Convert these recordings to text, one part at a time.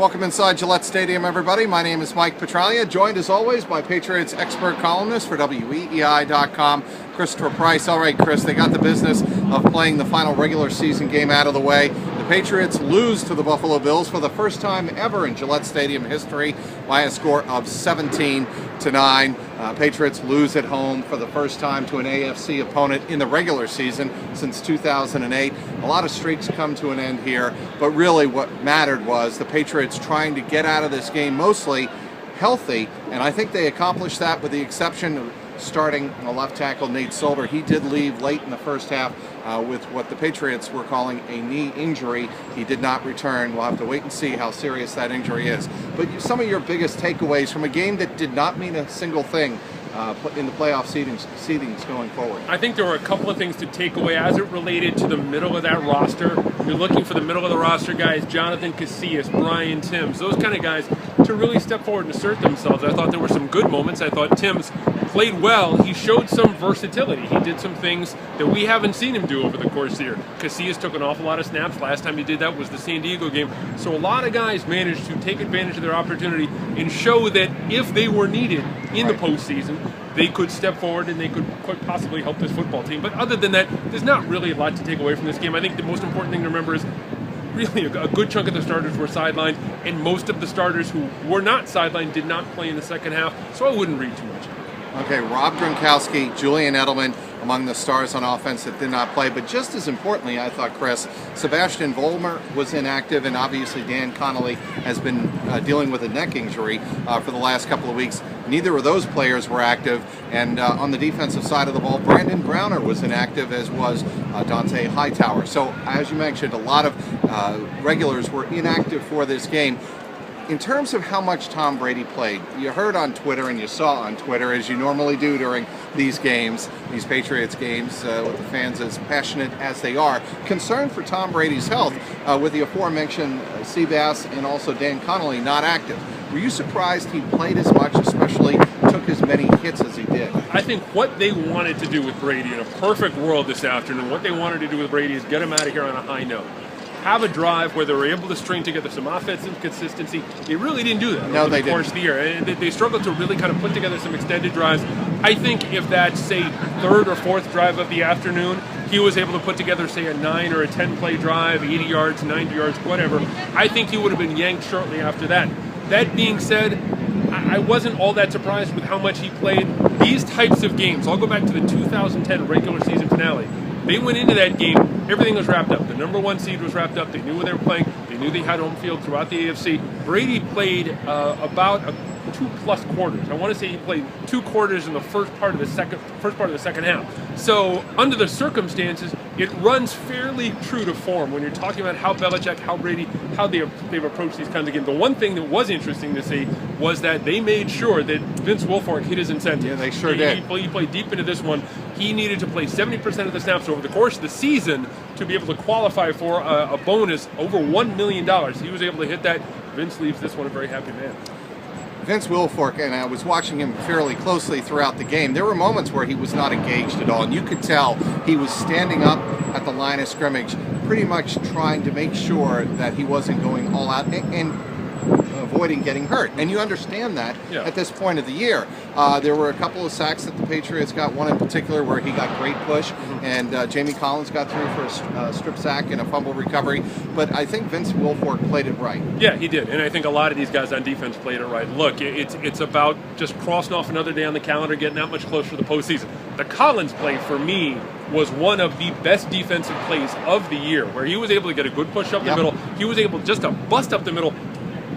Welcome inside Gillette Stadium, everybody. My name is Mike Petraglia, joined as always by Patriots expert columnist for WEEI.com, Christopher Price. All right, Chris, they got the business of playing the final regular season game out of the way. The Patriots lose to the Buffalo Bills for the first time ever in Gillette Stadium history by a score of 17-9. Patriots lose at home for the first time to an AFC opponent in the regular season since 2008. A lot of streaks come to an end here, but really what mattered was the Patriots trying to get out of this game mostly healthy, and I think they accomplished that with the exception of starting a left tackle, Nate Solder. He did leave late in the first half with what the Patriots were calling a knee injury. He did not return. We'll have to wait and see how serious that injury is. But some of your biggest takeaways from a game that did not mean a single thing in the playoff seedings going forward. I think there were a couple of things to take away as it related to the middle of that roster. You're looking for the middle of the roster guys, Jonathan Casillas, Brian Timms, those kind of guys to really step forward and assert themselves. I thought there were some good moments. I thought Timms played well. He showed some versatility. He did some things that we haven't seen him do over the course of the year. Casillas took an awful lot of snaps. Last time he did that was the San Diego game. So a lot of guys managed to take advantage of their opportunity and show that if they were needed in the postseason, they could step forward and they could quite possibly help this football team. But other than that, there's not really a lot to take away from this game. I think the most important thing to remember is really a good chunk of the starters were sidelined, and most of the starters who were not sidelined did not play in the second half, so I wouldn't read too much. Okay, Rob Gronkowski, Julian Edelman among the stars on offense that did not play. But just as importantly, I thought, Chris, Sebastian Vollmer was inactive, and obviously Dan Connolly has been dealing with a neck injury for the last couple of weeks. Neither of those players were active. And on the defensive side of the ball, Brandon Browner was inactive, as was Dante Hightower. So, as you mentioned, a lot of regulars were inactive for this game. In terms of how much Tom Brady played, you heard on Twitter and you saw on Twitter, as you normally do during these games, these Patriots games, with the fans as passionate as they are, concern for Tom Brady's health with the aforementioned Seabass and also Dan Connolly not active. Were you surprised he played as much, especially took as many hits as he did? I think what they wanted to do with Brady in a perfect world this afternoon, what they wanted to do with Brady is get him out of here on a high note. Have a drive where they were able to string together some offensive consistency. They really didn't do that over the course of the year. And they struggled to really kind of put together some extended drives. I think if that's, say, third or fourth drive of the afternoon, he was able to put together, say, a 9 or a 10-play drive, 80 yards, 90 yards, whatever, I think he would have been yanked shortly after that. That being said, I wasn't all that surprised with how much he played. These types of games, I'll go back to the 2010 regular season finale. They went into that game, everything was wrapped up. The number one seed was wrapped up. They knew where they were playing. They knew they had home field throughout the AFC. Brady played about 2+ quarters. I want to say he played 2 quarters in the first part of the second half. So under the circumstances, it runs fairly true to form when you're talking about how Belichick, how Brady, how they've approached these kinds of games. The one thing that was interesting to see was that they made sure that Vince Wilfork hit his incentive. Yeah, they sure did. He played deep into this one. He needed to play 70% of the snaps over the course of the season to be able to qualify for a bonus over $1 million. He was able to hit that. Vince leaves this one a very happy man. Vince Wilfork, and I was watching him fairly closely throughout the game, there were moments where he was not engaged at all, and you could tell he was standing up at the line of scrimmage, pretty much trying to make sure that he wasn't going all out and avoiding getting hurt. And you understand that at this point of the year. There were a couple of sacks that the Patriots got, one in particular where he got great push, and Jamie Collins got through for a strip sack and a fumble recovery. But I think Vince Wilfork played it right. Yeah, he did. And I think a lot of these guys on defense played it right. Look, it's about just crossing off another day on the calendar, getting that much closer to the postseason. The Collins play, for me, was one of the best defensive plays of the year, where he was able to get a good push up the middle. He was able just to bust up the middle,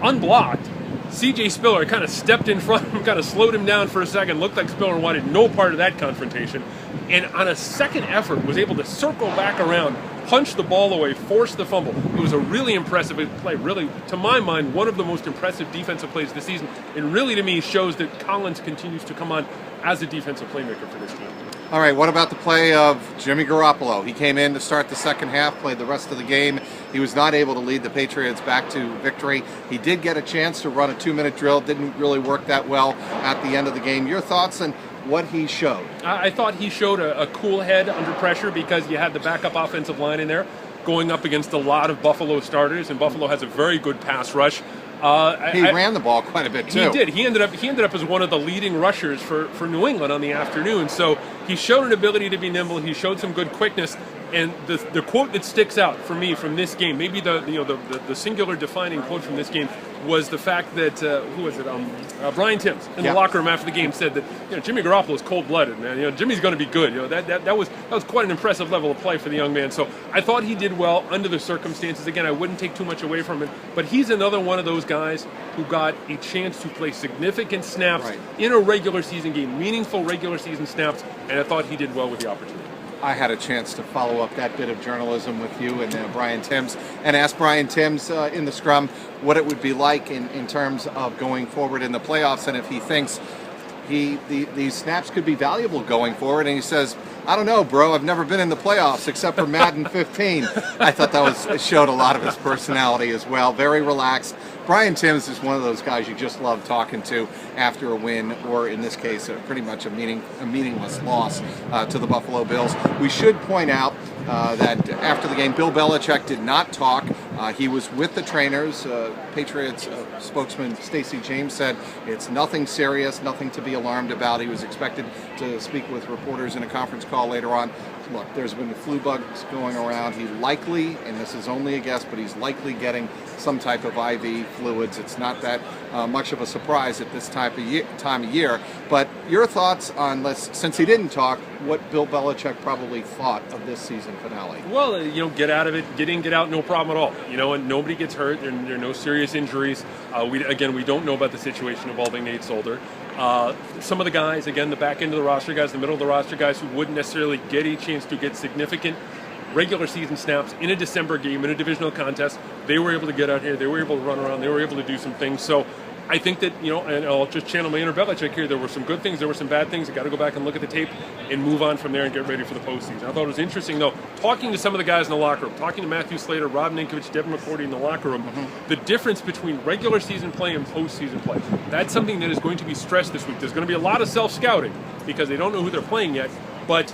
unblocked. C.J. Spiller kind of stepped in front of him, kind of slowed him down for a second. Looked like Spiller wanted no part of that confrontation. And on a second effort, was able to circle back around, punch the ball away, force the fumble. It was a really impressive play. Really, to my mind, one of the most impressive defensive plays this season. And really, to me, shows that Collins continues to come on as a defensive playmaker for this team. All right, what about the play of Jimmy Garoppolo? He came in to start the second half, played the rest of the game. He was not able to lead the Patriots back to victory. He did get a chance to run a 2-minute drill. Didn't really work that well at the end of the game. Your thoughts on what he showed? I thought he showed a cool head under pressure because you had the backup offensive line in there going up against a lot of Buffalo starters, and Buffalo has a very good pass rush. He ran the ball quite a bit too. He did. He ended up as one of the leading rushers for New England on the afternoon. So he showed an ability to be nimble. He showed some good quickness. And the quote that sticks out for me from this game, maybe the singular defining quote from this game, was the fact that who was it? Brian Timms in the locker room after the game said that Jimmy Garoppolo is cold-blooded, man. Jimmy's going to be good. That was quite an impressive level of play for the young man. So I thought he did well under the circumstances. Again, I wouldn't take too much away from it, but he's another one of those guys who got a chance to play significant snaps in a regular season game, meaningful regular season snaps, and I thought he did well with the opportunity. I had a chance to follow up that bit of journalism with you and Brian Timms, and ask Brian Timms in the scrum what it would be like in terms of going forward in the playoffs, and if he thinks these snaps could be valuable going forward. And he says, I don't know, bro, I've never been in the playoffs except for Madden 15. I thought that showed a lot of his personality as well. Very relaxed. Brian Timms is one of those guys you just love talking to after a win, or in this case, pretty much a meaningless loss to the Buffalo Bills. We should point out that after the game, Bill Belichick did not talk. He was with the trainers. Patriots spokesman Stacey James said it's nothing serious, nothing to be alarmed about. He was expected to speak with reporters in a conference call later on. Look, there's been flu bugs going around. He likely, and this is only a guess, but he's likely getting some type of IV fluids. It's not that much of a surprise at this time of year. But your thoughts on, since he didn't talk, what Bill Belichick probably thought of this season finale? Well, get out of it, get in, get out, no problem at all. And nobody gets hurt. There are no serious injuries. We don't know about the situation involving Nate Solder. Some of the guys, again, the back end of the roster guys, the middle of the roster guys who wouldn't necessarily get a chance to get significant regular season snaps in a December game, in a divisional contest, they were able to get out here, they were able to run around, they were able to do some things. So I think that, and I'll just channel my inner Belichick here, there were some good things, there were some bad things. You got to go back and look at the tape and move on from there and get ready for the postseason. I thought it was interesting, though, talking to some of the guys in the locker room, talking to Matthew Slater, Rob Ninkovich, Devin McCourty in the locker room, the difference between regular season play and postseason play. That's something that is going to be stressed this week. There's going to be a lot of self-scouting because they don't know who they're playing yet, but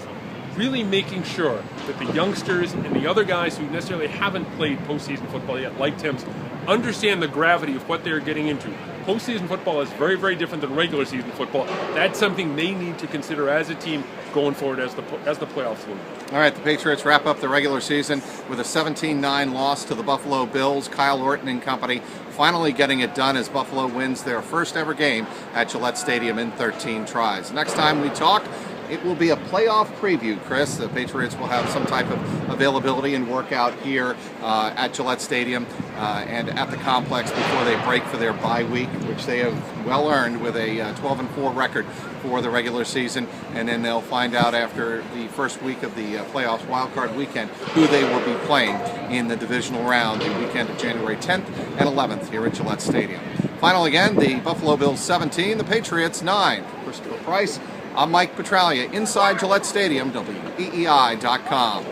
really making sure that the youngsters and the other guys who necessarily haven't played postseason football yet, like Timms, understand the gravity of what they're getting into. Postseason football is very, very different than regular season football. That's something they need to consider as a team going forward as the playoffs move. All right, the Patriots wrap up the regular season with a 17-9 loss to the Buffalo Bills. Kyle Orton and company finally getting it done as Buffalo wins their first ever game at Gillette Stadium in 13 tries. Next time we talk, it will be a playoff preview, Chris. The Patriots will have some type of availability and workout here at Gillette Stadium and at the complex before they break for their bye week, which they have well earned with a 12-4 record for the regular season. And then they'll find out after the first week of the playoffs wildcard weekend who they will be playing in the divisional round the weekend of January 10th and 11th here at Gillette Stadium. Final again, the Buffalo Bills 17, the Patriots 9. Christopher Price. I'm Mike Petraglia, inside Gillette Stadium, WEEI.com.